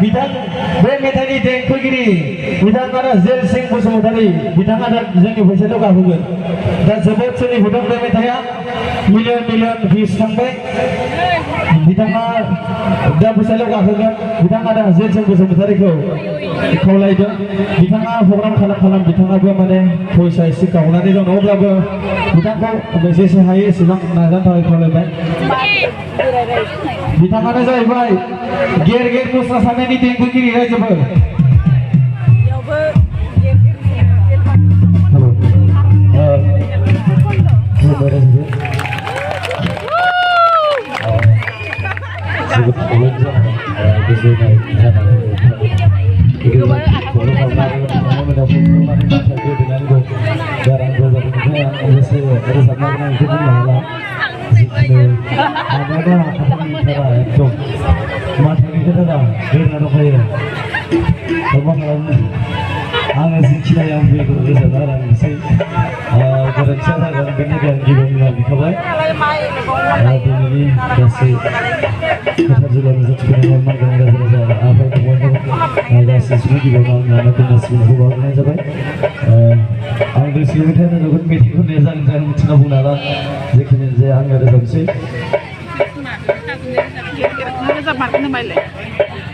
बे मेथाइनि देंखोगिरि बिथाङानो जेल सिं बसुमतारी बिथाङा दा जोंनि फैसाखौ गाहोगोन दा जोबोद सोलिबोदों बे मेथाइआ मिलियन भिउस थांबाय बिथाङा दा फैसाखौ गाहोगोन बिथाङा दा जेल सिं बसुमतारीखौ खावलायदों बिथाङा प्रग्राम खालाम बिथाङाबो माने फैसा एसे गावनानै दं अब्लाबो बिथांखौ जेसे हायो एसेबां नाजानो थाखाय खावलायबाय बिथाङानो जाहैबाय गेर मोसासानायनि देंखोगिरि रायजोफोर आङो जिखिनि आं बेखौ रोजाबना होलांनोसै गोरोन्थिया जागोन बेनिखायनो आं गिबियावनो बिखाबाय दिनैनि गासै क'क्राझार जिल्लानि जाथिफोरनि मानगोनां रायजो राजा आफादफोरखौ गासै सुबुं गिबियावनो आं नानाखौनो सिबिनायखौ बावहरनाय जाबाय आं दोंसे मेथाइ रोजाबगोन मेथाइखौ जागोन मिथिना बुंनो हाला जेखिनि जाया आङो रोजाबनोसै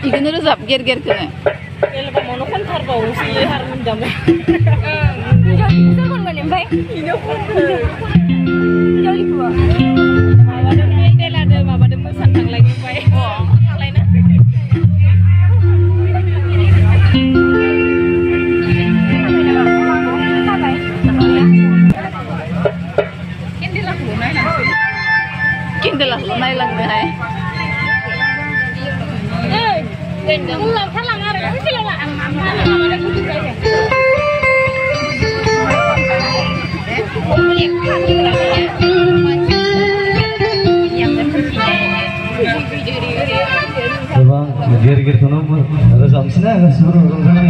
इखौनो रोजाब गेरखौनो Kalau mau kan terbau sih harus damai. Jadi bisa kan mana mbak? Ini pun. Jadi gua. Mama ada mai dela ada mama ada pesan tang lagi mbak. Oh, lain nak. Kindelah lunai lang deh. Ulang salang ada kan sih lah mama ada kudu saja. Bang, ger-gerkono rozansina suruh rozana.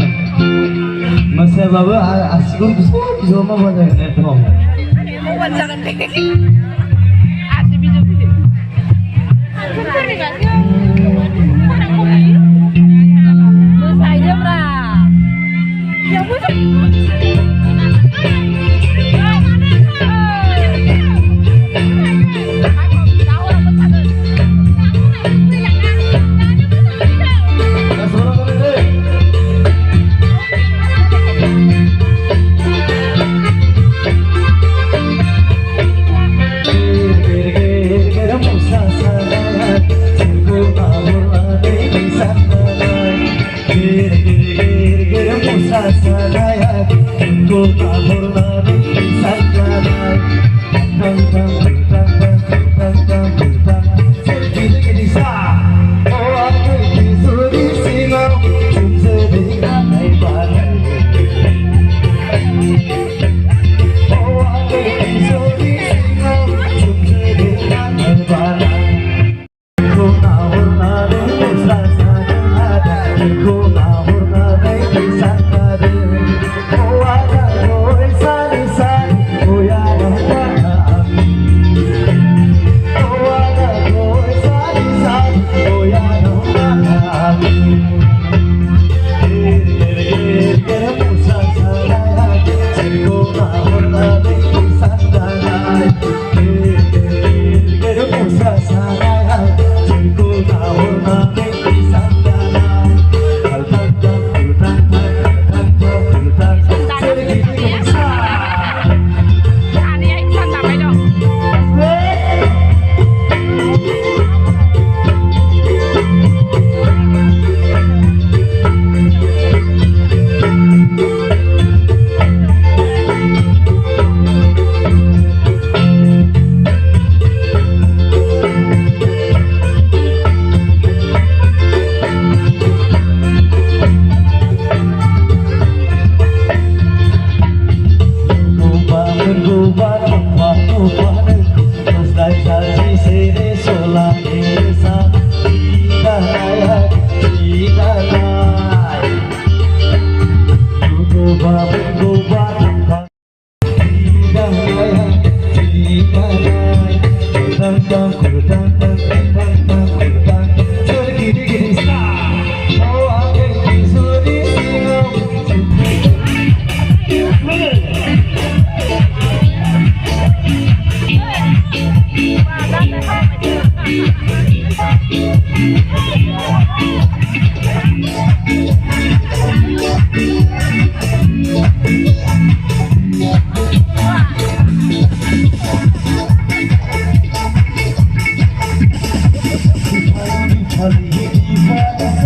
Masa baba asigur bisa mah baca net home. Bukan jangan deh. Asli bisa. Saya bra. Ya bukan. Oh, Terima kasih.